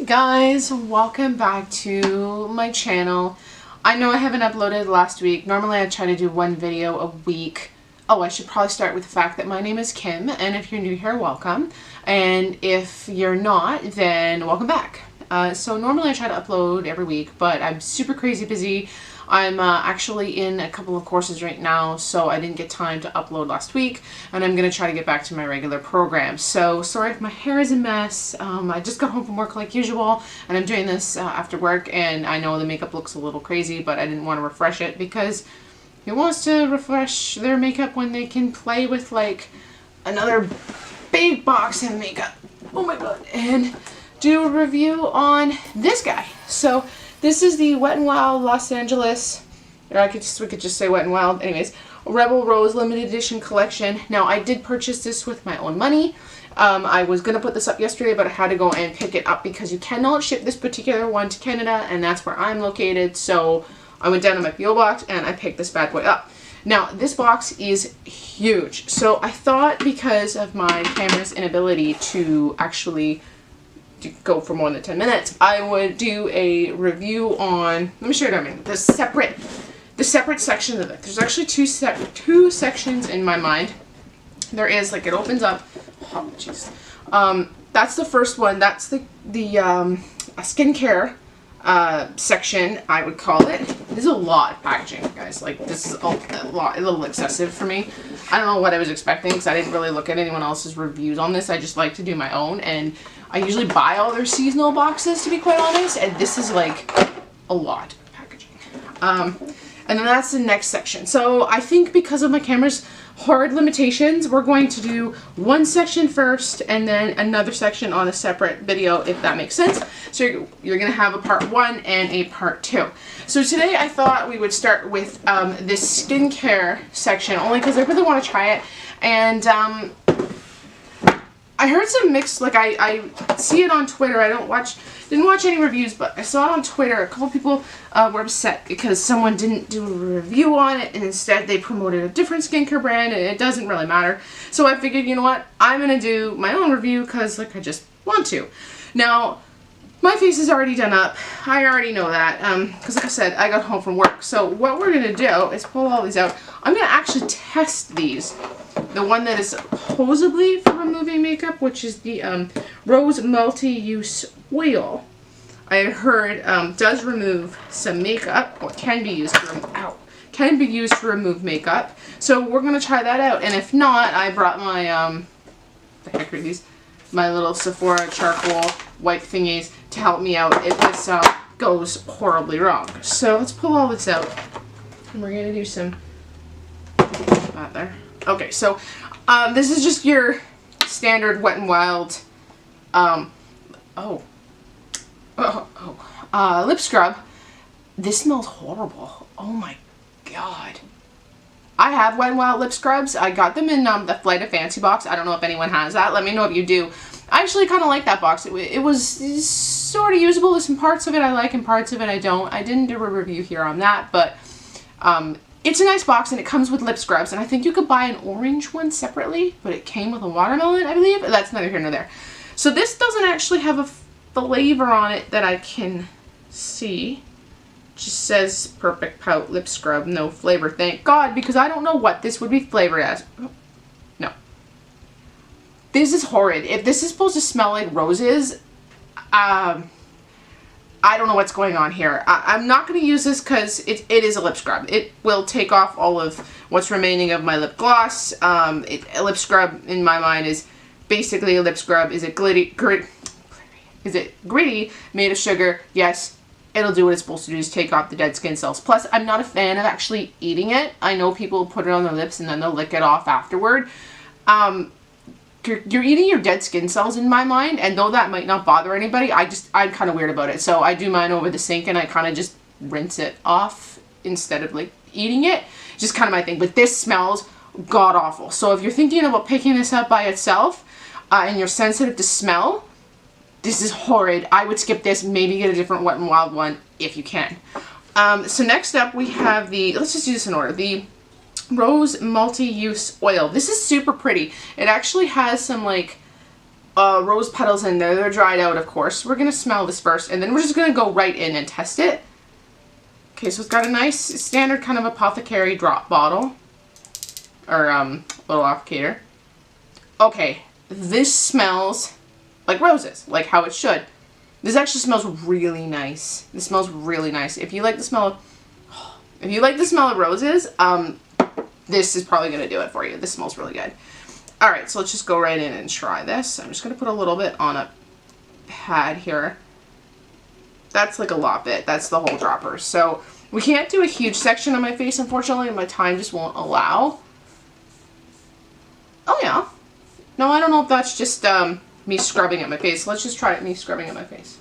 Hey guys, welcome back to my channel. I know I haven't uploaded last week. Normally I try to do one video a week. Oh, I should probably start with the fact that my name is Kim, and if you're new here, welcome. And if you're not, then welcome back. So normally I try to upload every week, but I'm super crazy busy. I'm actually in a couple of courses right now, so I didn't get time to upload last week, and I'm going to try to get back to my regular program. So sorry if my hair is a mess. I just got home from work like usual, and I'm doing this after work, and I know the makeup looks a little crazy, but I didn't want to refresh it because who wants to refresh their makeup when they can play with like another big box of makeup? Oh my god. And do a review on this guy. So this is the Wet n Wild Los Angeles, or we could just say Wet n Wild. Anyways, Rebel Rose limited edition collection. Now I did purchase this with my own money. I was gonna put this up yesterday, but I had to go and pick it up because you cannot ship this particular one to Canada, and that's where I'm located. So I went down to my PO box and I picked this bad boy up. Now this box is huge, so I thought because of my camera's inability to actually go for more than 10 minutes, I would do a review on, let me show you what I mean, the separate sections of it. There's actually two sections in my mind. There is, like, it opens up, oh jeez, that's the first one. That's the skincare section, I would call it. There's a lot of packaging, guys. Like, this is a little excessive for me. I don't know what I was expecting because I didn't really look at anyone else's reviews on this. I just like to do my own, and I usually buy all their seasonal boxes, to be quite honest, and this is like a lot of packaging. And then that's the next section. So I think because of my camera's hard limitations, we're going to do one section first and then another section on a separate video, if that makes sense. So you're going to have a part 1 and a part 2. So today I thought we would start with this skincare section, only because I really want to try it. And I heard some mixed, like I see it on Twitter. I didn't watch any reviews, but I saw it on Twitter. A couple people were upset because someone didn't do a review on it, and instead they promoted a different skincare brand, and it doesn't really matter. So I figured, you know what, I'm gonna do my own review because, like, I just want to. Now, my face is already done up. I already know that because, like I said, I got home from work. So what we're gonna do is pull all these out. I'm gonna actually test these. The one that is supposedly for removing makeup, which is the Rose Multi-Use Oil, I heard does remove some makeup, or can be used to remove makeup. So we're gonna try that out. And if not, I brought my the heck are these? My little Sephora charcoal wipe thingies to help me out if this goes horribly wrong. So let's pull all this out, and we're gonna do some there. Okay, so this is just your standard Wet n Wild lip scrub. This smells horrible. Oh my god. I have Wet n Wild lip scrubs. I got them in the Flight of Fancy box. I don't know if anyone has that. Let me know if you do. I actually kind of like that box. It was sort of usable. There's some parts of it I like and parts of it I don't. I didn't do a review here on that, but it's a nice box, and it comes with lip scrubs, and I think you could buy an orange one separately, but it came with a watermelon, I believe. That's neither here nor there. So this doesn't actually have a flavor on it that I can see. It just says Perfect Pout Lip Scrub, no flavor. Thank God, because I don't know what this would be flavored as. No. This is horrid. If this is supposed to smell like roses, I don't know what's going on here. I'm not going to use this because it is a lip scrub. It will take off all of what's remaining of my lip gloss. A lip scrub, in my mind, is basically a lip scrub. Is it gritty, made of sugar? Yes. It'll do what it's supposed to do, is take off the dead skin cells. Plus, I'm not a fan of actually eating it. I know people put it on their lips and then they'll lick it off afterward. You're eating your dead skin cells, in my mind, and though that might not bother anybody, I'm kind of weird about it. So I do mine over the sink, and I kind of just rinse it off instead of, like, eating it. Just kind of my thing. But this smells god-awful. So if you're thinking about picking this up by itself, and you're sensitive to smell, this is horrid. I would skip this, maybe get a different Wet n Wild one if you can. So next up we have let's just do this in order, the Rose Multi-Use Oil. This is super pretty. It actually has some, like, rose petals in there. They're dried out, of course. We're going to smell this first, and then we're just going to go right in and test it. Okay, so it's got a nice standard kind of apothecary drop bottle. Or little applicator. Okay, this smells like roses, like how it should. This actually smells really nice. This smells really nice. If you like the smell of roses, this is probably going to do it for you. This smells really good. Alright, so let's just go right in and try this. I'm just going to put a little bit on a pad here. That's like a lot bit. That's the whole dropper. So we can't do a huge section on my face, unfortunately. My time just won't allow. Oh yeah. No, I don't know if that's just me scrubbing at my face. Let's just try it, me scrubbing at my face.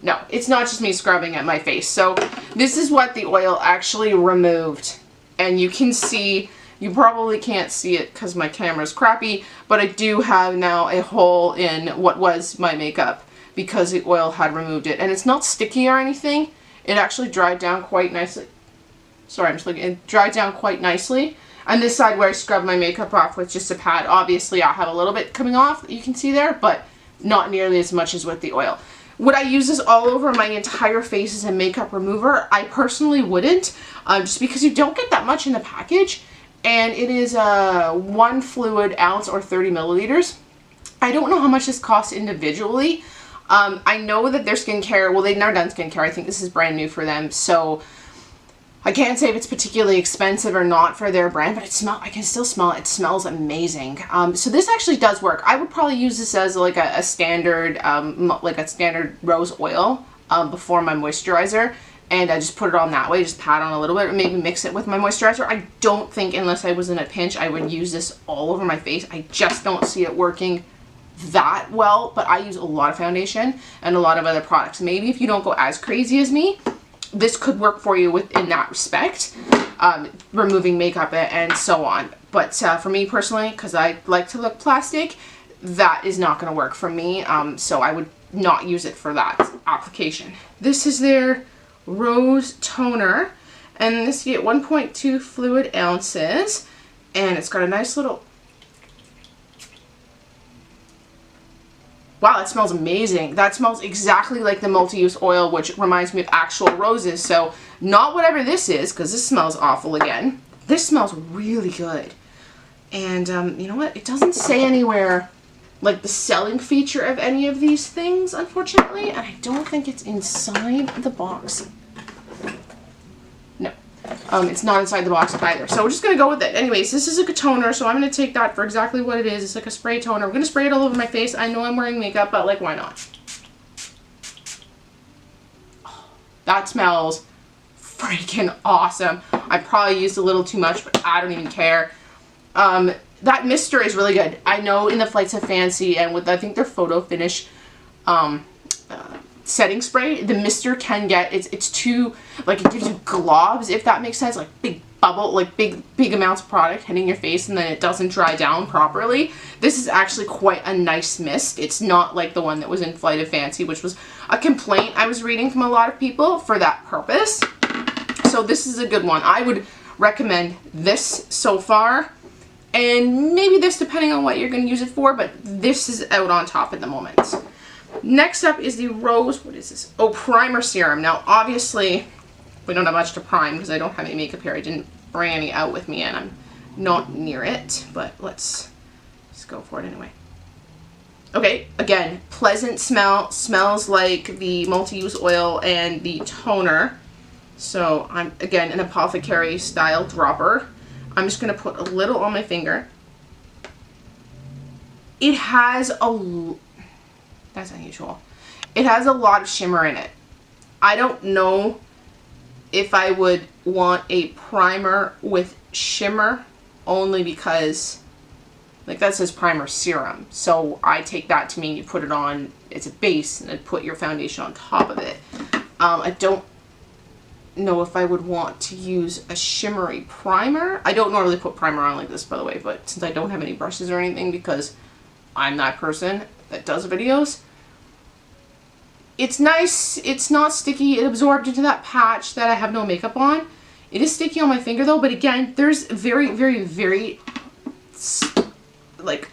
No, it's not just me scrubbing at my face. So this is what the oil actually removed. And you can see, you probably can't see it because my camera's crappy, but I do have now a hole in what was my makeup because the oil had removed it. And it's not sticky or anything. It actually dried down quite nicely. Sorry, I'm just looking. It dried down quite nicely. And this side where I scrubbed my makeup off with just a pad, obviously I have a little bit coming off, you can see there, but not nearly as much as with the oil. Would I use this all over my entire face as a makeup remover? I personally wouldn't, just because you don't get that much in the package, and it is 1 fluid ounce or 30 milliliters. I don't know how much this costs individually. I know that their skincare, well, they've never done skincare. I think this is brand new for them, so I can't say if it's particularly expensive or not for their brand, but I can still smell it. It smells amazing. So this actually does work. I would probably use this as like a standard rose oil before my moisturizer, and I just put it on that way. Just pat on a little bit, or maybe mix it with my moisturizer. I don't think, unless I was in a pinch, I would use this all over my face. I just don't see it working that well, but I use a lot of foundation and a lot of other products. Maybe if you don't go as crazy as me, this could work for you in that respect, removing makeup and so on. But for me personally, because I like to look plastic, that is not going to work for me. So I would not use it for that application. This is their Rose Toner, and this you get 1.2 fluid ounces, and it's got a nice little... Wow, that smells amazing. That smells exactly like the multi-use oil, which reminds me of actual roses. So not whatever this is, because this smells awful again. This smells really good. And you know what? It doesn't say anywhere like the selling feature of any of these things, unfortunately. And I don't think it's inside the box. No. It's not inside the box either. So we're just going to go with it. Anyways, this is a toner, so I'm going to take that for exactly what it is. It's like a spray toner. We're going to spray it all over my face. I know I'm wearing makeup, but like, why not? Oh, that smells freaking awesome. I probably used a little too much, but I don't even care. That mister is really good. I know in the Flights of Fancy and with, I think, their photo finish setting spray, the mister can get, it's too, like, it gives you globs, if that makes sense, like big bubble, like big amounts of product hitting your face, and then it doesn't dry down properly. This is actually quite a nice mist. It's not like the one that was in Flight of Fancy, which was a complaint I was reading from a lot of people for that purpose. So this is a good one. I would recommend this so far, and maybe this depending on what you're going to use it for, but this is out on top at the moment. Next up is the Rose, what is this? Oh, Primer Serum. Now, obviously, we don't have much to prime because I don't have any makeup here. I didn't bring any out with me, and I'm not near it, but let's go for it anyway. Okay, again, pleasant smell. Smells like the multi-use oil and the toner. So, I'm, again, an apothecary style dropper. I'm just going to put a little on my finger. It has a... That's unusual. It has a lot of shimmer in it. I don't know if I would want a primer with shimmer, only because, like, that says primer serum. So I take that to mean you put it on, it's a base, and then put your foundation on top of it. I don't know if I would want to use a shimmery primer. I don't normally put primer on like this, by the way, but since I don't have any brushes or anything, because I'm that person that does videos. It's nice. It's not sticky. It absorbed into that patch that I have no makeup on. It is sticky on my finger though, but again, there's very, very, very, like,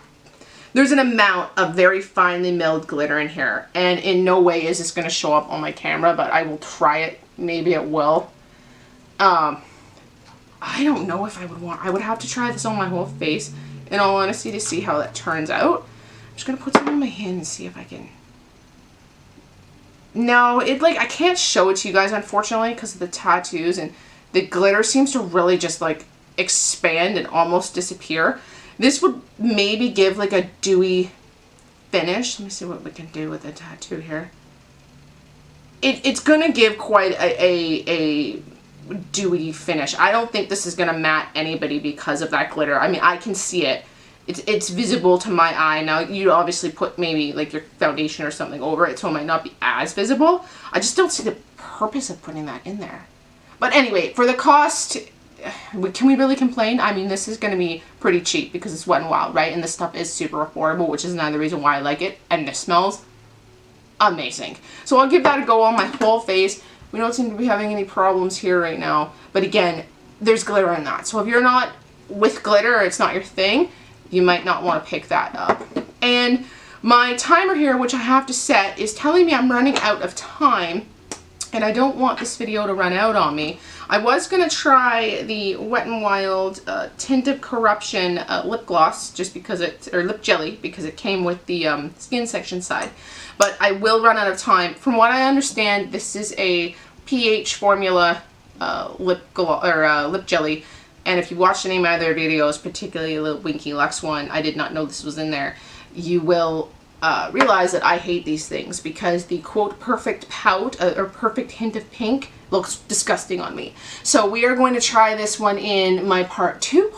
There's an amount of very finely milled glitter in here, and in no way is this going to show up on my camera, but I will try it. Maybe it will. I don't know if I would want, I would have to try this on my whole face, in all honesty, to see how that turns out. I'm just going to put some on my hand and see if I can. No, I can't show it to you guys, unfortunately, because of the tattoos, and the glitter seems to really just, like, expand and almost disappear. This would maybe give, like, a dewy finish. Let me see what we can do with the tattoo here. It's going to give quite a dewy finish. I don't think this is going to matte anybody because of that glitter. I mean, I can see it. It's visible to my eye. Now, you obviously put maybe like your foundation or something over it, so it might not be as visible. I just don't see the purpose of putting that in there. But anyway, for the cost, can we really complain? I mean, this is going to be pretty cheap because it's Wet n Wild, right? And this stuff is super affordable, which is another reason why I like it. And this smells amazing. So I'll give that a go on my whole face. We don't seem to be having any problems here right now. But again, there's glitter in that. So if you're not with glitter or it's not your thing, you might not want to pick that up. And my timer here, which I have to set, is telling me I'm running out of time. And I don't want this video to run out on me. I was going to try the Wet n Wild Tint of Corruption lip gloss, just because or lip jelly, because it came with the skin section side. But I will run out of time. From what I understand, this is a pH formula lip jelly. And if you watched any of my other videos, particularly the Winky Lux one, I did not know this was in there. You will realize that I hate these things because the quote perfect pout or perfect hint of pink looks disgusting on me. So we are going to try this one in my part 2